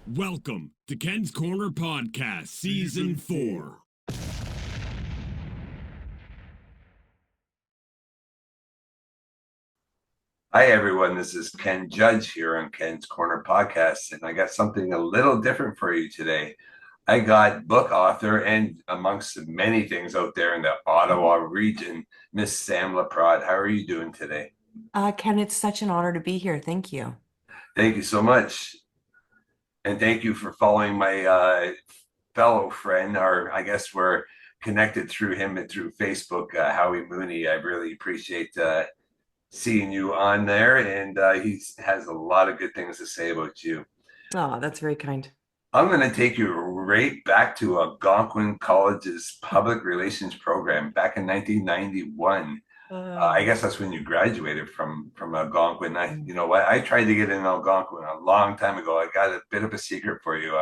Welcome to Ken's Korner Podcast, Season 4. Hi, everyone. This is Ken Judge here on Ken's Korner Podcast, and I got something a little different for you today. I got book author and amongst many things out there in the Ottawa region, Miss Sam Laprade. How are you doing today? Ken, it's such an honor to be here. Thank you. Thank you so much. And thank you for following my fellow friend, or I guess we're connected through him and through Facebook, Howie Mooney. I really appreciate seeing you on there, and he has a lot of good things to say about you. Oh, that's very kind. I'm going to take you right back to Algonquin College's public relations program back in 1991. I guess that's when you graduated from Algonquin. You know what? I tried to get in Algonquin a long time ago. I got a bit of a secret for you.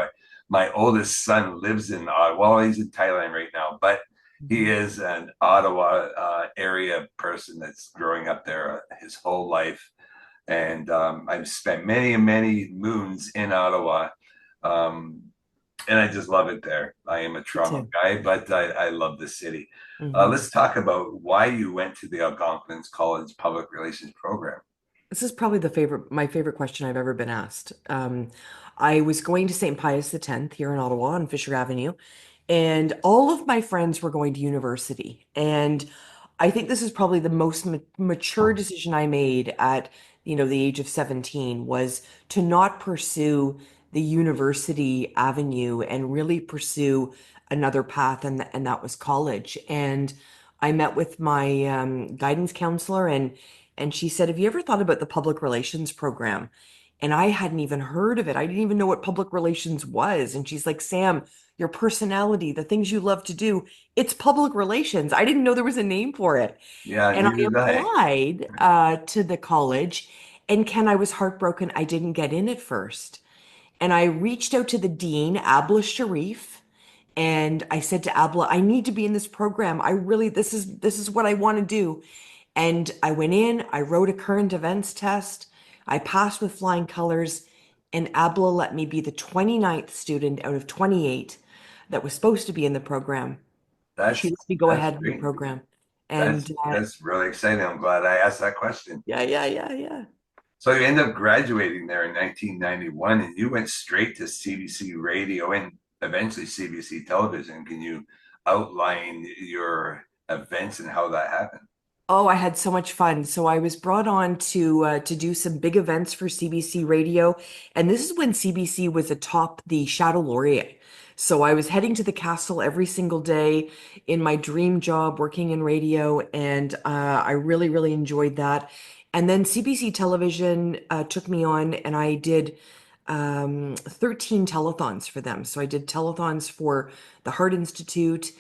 My oldest son lives in Ottawa. Well, he's in Thailand right now, but he is an Ottawa area person that's growing up there his whole life. And I've spent many, many moons in Ottawa. And I just love it there. I am a Toronto guy, but I love the city. Let's talk about why you went to the Algonquin College Public Relations Program. This is probably my favorite question I've ever been asked. I was going to St. Pius X here in Ottawa on Fisher Avenue, and all of my friends were going to university. And I think this is probably the most mature decision I made at, the age of 17 was to not pursue the university avenue and really pursue another path, and that was college. And I met with my guidance counselor, and she said, "Have you ever thought about the public relations program?" And I hadn't even heard of it. I didn't even know what public relations was. And she's like, "Sam, your personality, the things you love to do, it's public relations." I didn't know there was a name for it. Yeah, And I neither did I. applied to the college. And Ken, I was heartbroken. I didn't get in at first. And I reached out to the dean, Abla Sharif, and I said to Abla, "I need to be in this program. This is what I want to do." And I went in, I wrote a current events test, I passed with flying colors, and Abla let me be the 29th student out of 28 that was supposed to be in the program. She let me go That's ahead in the great. program. And That's really exciting. I'm glad I asked that question. yeah. So you ended up graduating there in 1991, and you went straight to CBC Radio and eventually CBC Television. Can you outline your events and how that happened? Oh, I had so much fun. So I was brought on to do some big events for CBC Radio, and this is when CBC was atop the Shadow Laurier. So I was heading to the castle every single day in my dream job, working in radio, and I really, really enjoyed that. And then CBC Television took me on, and I did 13 telethons for them. So I did telethons for the Heart Institute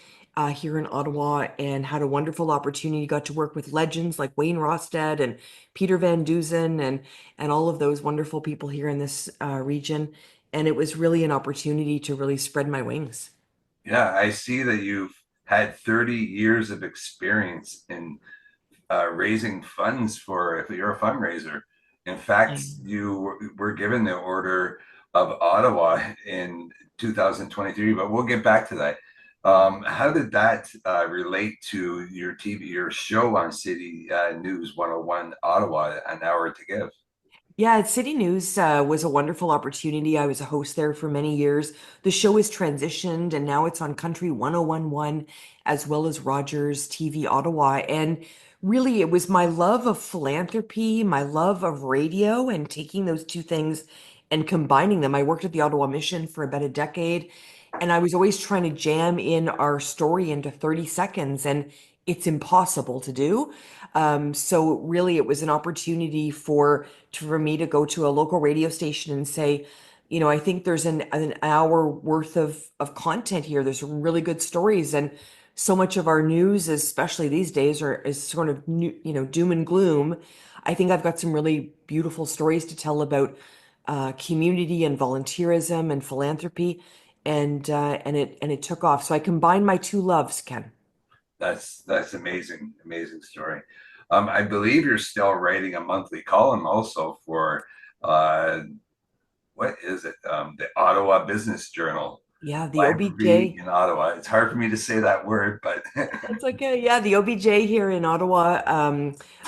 here in Ottawa, and had a wonderful opportunity. Got to work with legends like Wayne Rosted and Peter Van Dusen and all of those wonderful people here in this region. And it was really an opportunity to really spread my wings. Yeah, I see that you've had 30 years of experience in raising funds if you're a fundraiser. In fact, you were given the Order of Ottawa in 2023, but we'll get back to that. How did that relate to your show on City News 101 Ottawa, An Hour to Give? Yeah, City News was a wonderful opportunity. I was a host there for many years. The show has transitioned, and now it's on Country 1011 as well as Rogers TV Ottawa. And really, it was my love of philanthropy, my love of radio, and taking those two things and combining them. I worked at the Ottawa Mission for about a decade, and I was always trying to jam in our story into 30 seconds, and it's impossible to do. So really, it was an opportunity for me to go to a local radio station and say, I think there's an hour worth of content here. There's some really good stories, and so much of our news, especially these days, is sort of doom and gloom. I think I've got some really beautiful stories to tell about community and volunteerism and philanthropy, and it took off. So I combined my two loves, Ken. That's amazing, amazing story. I believe you're still writing a monthly column also for uh, what is it? The Ottawa Business Journal Yeah, the library OBJ. in Ottawa. It's hard for me to say that word, but That's okay. Yeah, the OBJ here in Ottawa.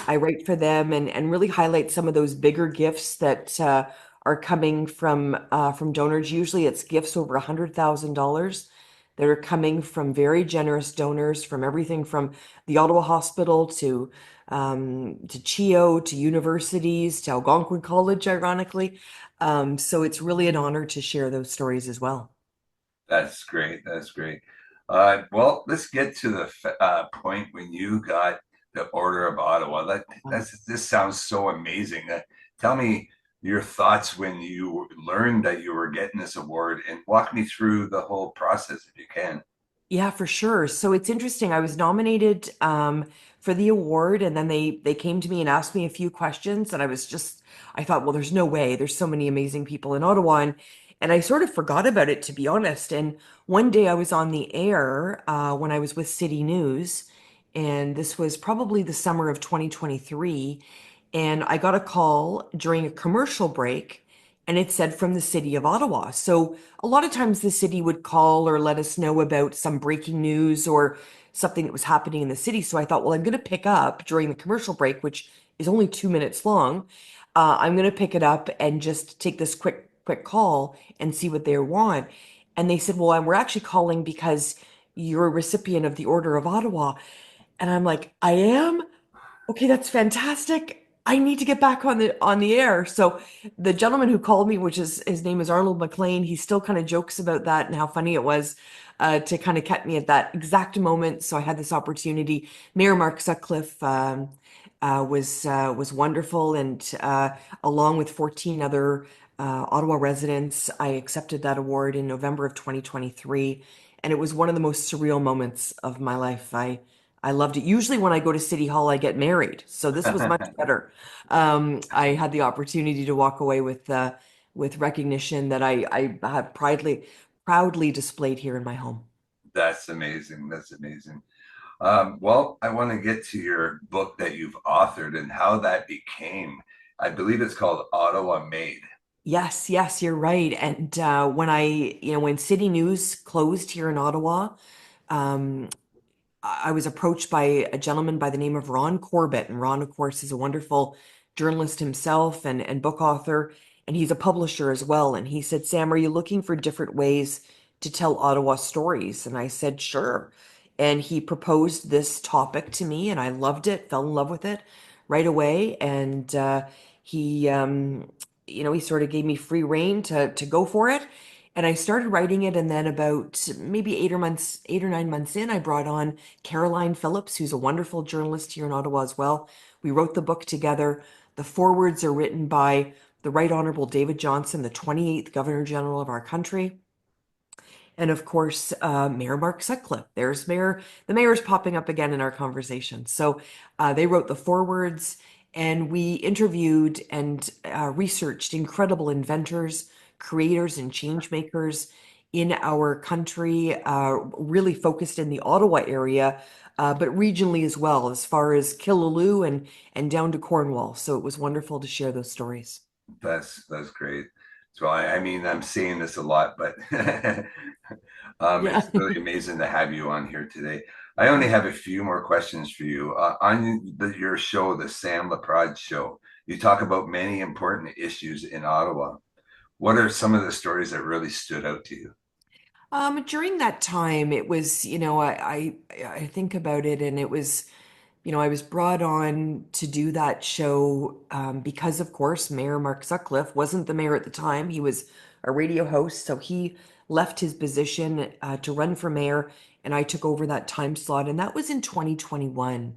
I write for them and really highlight some of those bigger gifts that are coming from donors. Usually, it's gifts over $100,000 that are coming from very generous donors from everything from the Ottawa Hospital to CHIO to universities to Algonquin College, ironically. So it's really an honor to share those stories as well. that's great. That's great. Well, let's get to the point when you got the Order of Ottawa. This sounds so amazing. Tell me your thoughts when you learned that you were getting this award, and walk me through the whole process if you can. Yeah, for sure. So it's interesting. I was nominated for the award, and then they came to me and asked me a few questions, and I thought, well, there's no way. There's so many amazing people in Ottawa, and I sort of forgot about it, to be honest. And one day I was on the air when I was with City News, and this was probably the summer of 2023, and I got a call during a commercial break, and it said from the city of Ottawa. So a lot of times the city would call or let us know about some breaking news or something that was happening in the city. So I thought, well, I'm going to pick up during the commercial break, which is only 2 minutes long. I'm going to pick it up and just take this quick call and see what they want. And they said, well, we're actually calling because you're a recipient of the Order of Ottawa. And I'm like, I am? Okay, that's fantastic. I need to get back on the air. So the gentleman who called me, which is his name is Arnold McLean, he still kind of jokes about that and how funny it was to kind of catch me at that exact moment. So I had this opportunity. Mayor Mark Sutcliffe was wonderful, and along with 14 other Ottawa residents, I accepted that award in November of 2023, and it was one of the most surreal moments of my life. I loved it. Usually when I go to City Hall, I get married. So this was much better. I had the opportunity to walk away with recognition that I have proudly displayed here in my home. That's amazing. That's amazing. Well, I want to get to your book that you've authored and how that became. I believe it's called Ottawa Made. Yes, yes, you're right. And when City News closed here in Ottawa, um, I was approached by a gentleman by the name of Ron Corbett. And Ron, of course, is a wonderful journalist himself and book author, and he's a publisher as well. And he said, Sam, are you looking for different ways to tell Ottawa stories? And I said, sure. And he proposed this topic to me, and I loved it, fell in love with it right away. And he, he sort of gave me free rein to go for it. And I started writing it, and then about maybe 8 or 9 months in, I brought on Caroline Phillips, who's a wonderful journalist here in Ottawa as well. We wrote the book together. The forewords are written by the Right Honorable David Johnston, the 28th Governor General of our country. And of course, Mayor Mark Sutcliffe. The mayor's popping up again in our conversation. So they wrote the forewords, and we interviewed and researched incredible inventors, creators, and change makers in our country, really focused in the Ottawa area, but regionally as well, as far as Killaloe and down to Cornwall. So it was wonderful to share those stories. That's great. So I mean, I'm saying this a lot, but Yeah. it's really amazing to have you on here today. I only have a few more questions for you. On your show, the Sam Laprade Show, you talk about many important issues in Ottawa. What are some of the stories that really stood out to you? During that time, it was, I think about it, and it was, I was brought on to do that show because, of course, Mayor Mark Sutcliffe wasn't the mayor at the time. He was a radio host, so he left his position to run for mayor, and I took over that time slot, and that was in 2021.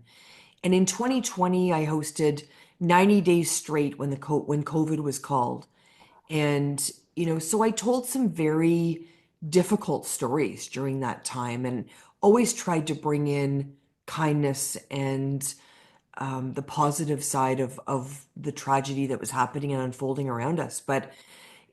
And in 2020, I hosted 90 days straight when COVID was called. And, so I told some very difficult stories during that time and always tried to bring in kindness and the positive side of the tragedy that was happening and unfolding around us. But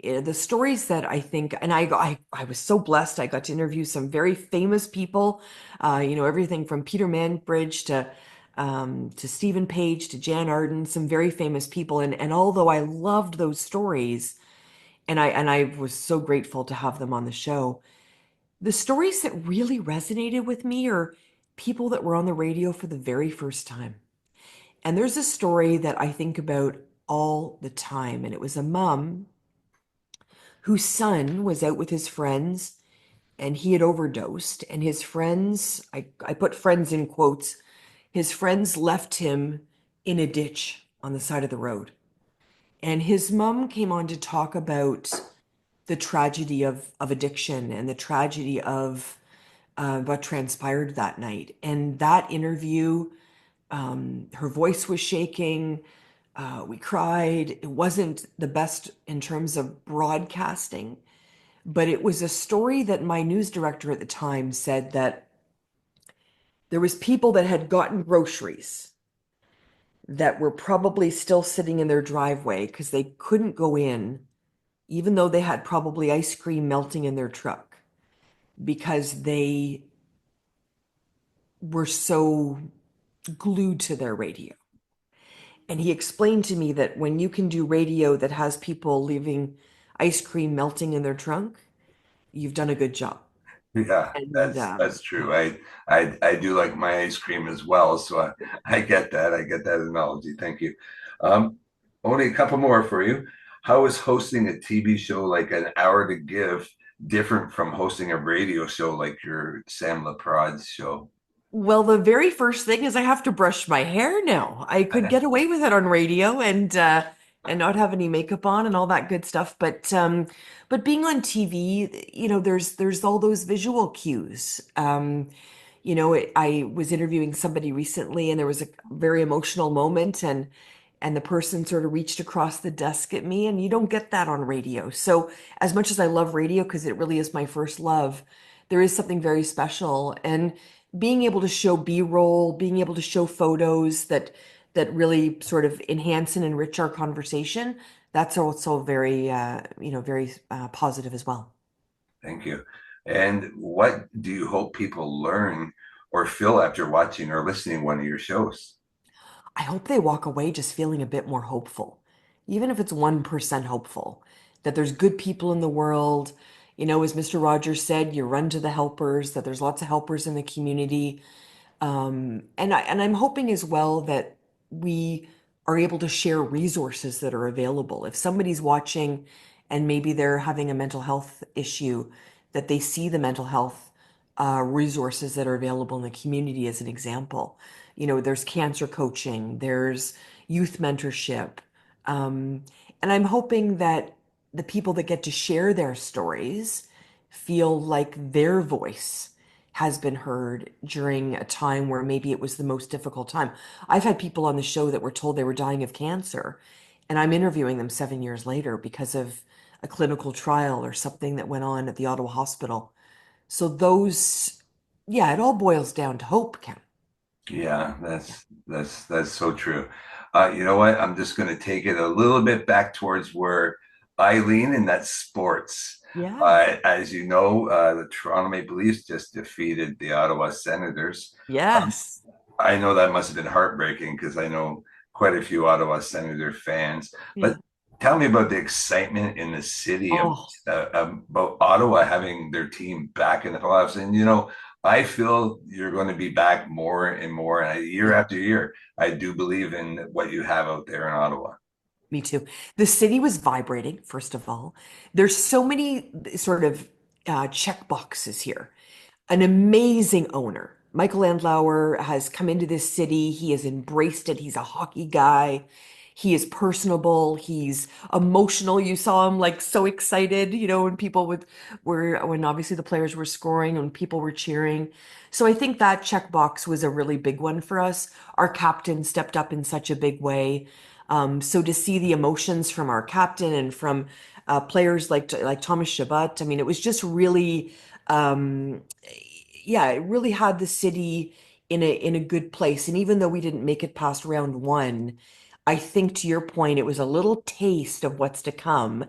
the stories that I think, and I was so blessed, I got to interview some very famous people, everything from Peter Manbridge to Stephen Page to Jan Arden, some very famous people. And although I loved those stories, And I was so grateful to have them on the show. The stories that really resonated with me are people that were on the radio for the very first time. And there's a story that I think about all the time, and it was a mom whose son was out with his friends and he had overdosed, and his friends, I put friends in quotes, his friends left him in a ditch on the side of the road. And his mom came on to talk about the tragedy of addiction and the tragedy of what transpired that night. And that interview, her voice was shaking. We cried. It wasn't the best in terms of broadcasting, but it was a story that my news director at the time said that there was people that had gotten groceries that were probably still sitting in their driveway because they couldn't go in, even though they had probably ice cream melting in their truck, because they were so glued to their radio. And he explained to me that when you can do radio that has people leaving ice cream melting in their trunk, you've done a good job. Yeah, And that's true. I do like my ice cream as well, so I get that. I get that analogy. Thank you. Um, Only a couple more for you. How is hosting a TV show like An Hour to Give different from hosting a radio show like your Sam Laprade show? well, the very first thing is I have to brush my hair now. I could get away with it on radio and not have any makeup on and all that good stuff. But being on TV, there's all those visual cues. I was interviewing somebody recently and there was a very emotional moment and the person sort of reached across the desk at me, and you don't get that on radio. So as much as I love radio because it really is my first love, there is something very special. And being able to show B-roll, being able to show photos that really sort of enhance and enrich our conversation, that's also very positive as well. Thank you. And what do you hope people learn or feel after watching or listening to one of your shows? I hope they walk away just feeling a bit more hopeful, even if it's 1% hopeful, that there's good people in the world. As Mr. Rogers said, you run to the helpers, that there's lots of helpers in the community. And I'm hoping as well that we are able to share resources that are available. If somebody's watching and maybe they're having a mental health issue, that they see the mental health resources that are available in the community as an example. There's cancer coaching, there's youth mentorship. And I'm hoping that the people that get to share their stories feel like their voice has been heard during a time where maybe it was the most difficult time. I've had people on the show that were told they were dying of cancer, and I'm interviewing them 7 years later because of a clinical trial or something that went on at the Ottawa hospital. So yeah, it all boils down to hope, Ken. Yeah, that's so true. You know what? I'm just going to take it a little bit back towards where I lean, and that's sports. Yeah. As you know, the Toronto Maple Leafs just defeated the Ottawa Senators. Um, Yes. I know that must have been heartbreaking because I know quite a few Ottawa Senator fans. Yeah. But tell me about the excitement in the city Oh, about Ottawa having their team back in the playoffs. And, I feel you're going to be back more and more. And year yeah. after year, I do believe in what you have out there in Ottawa. Me too. The city was vibrating, first of all. There's so many sort of check boxes here. An amazing owner. Michael Landlauer has come into this city. He has embraced it. He's a hockey guy. He is personable. He's emotional. You saw him like so excited, when people when obviously the players were scoring and people were cheering. So I think that checkbox was a really big one for us. Our captain stepped up in such a big way. So to see the emotions from our captain and from players like Thomas Chabot, I mean, it was just really um, yeah, it really had the city in a good place. And even though we didn't make it past round one, I think to your point, it was a little taste of what's to come.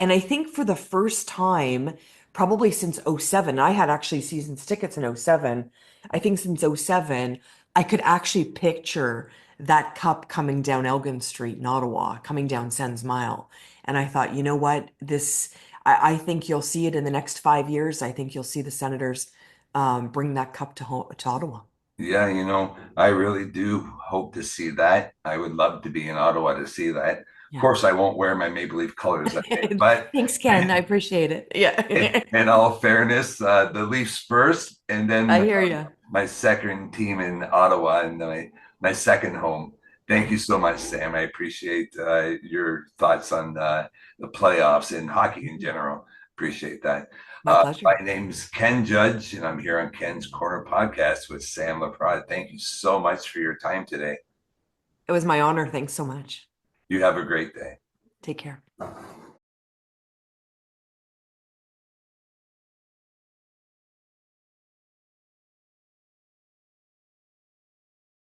And I think for the first time, probably since '07, I had actually seasons tickets in '07. I think since '07, I could actually picture that cup coming down Elgin Street in Ottawa, coming down Sens Mile. And I thought, you know what, I think you'll see it in the next 5 years. I think you'll see the Senators bring that cup to Ottawa. Yeah, I really do hope to see that. I would love to be in Ottawa to see that. Of Yeah. course, I won't wear my Maple Leaf colors that day, but Thanks, Ken. I appreciate it. Yeah. in all fairness, the Leafs first, and then I hear you. my second team in Ottawa and my second home. Thank you so much, Sam. I appreciate your thoughts on the playoffs and hockey in general. Appreciate that. My pleasure. My name's Ken Judge, and I'm here on Ken's Korner podcast with Sam Laprade. Thank you so much for your time today. It was my honor. Thanks so much. You have a great day. Take care.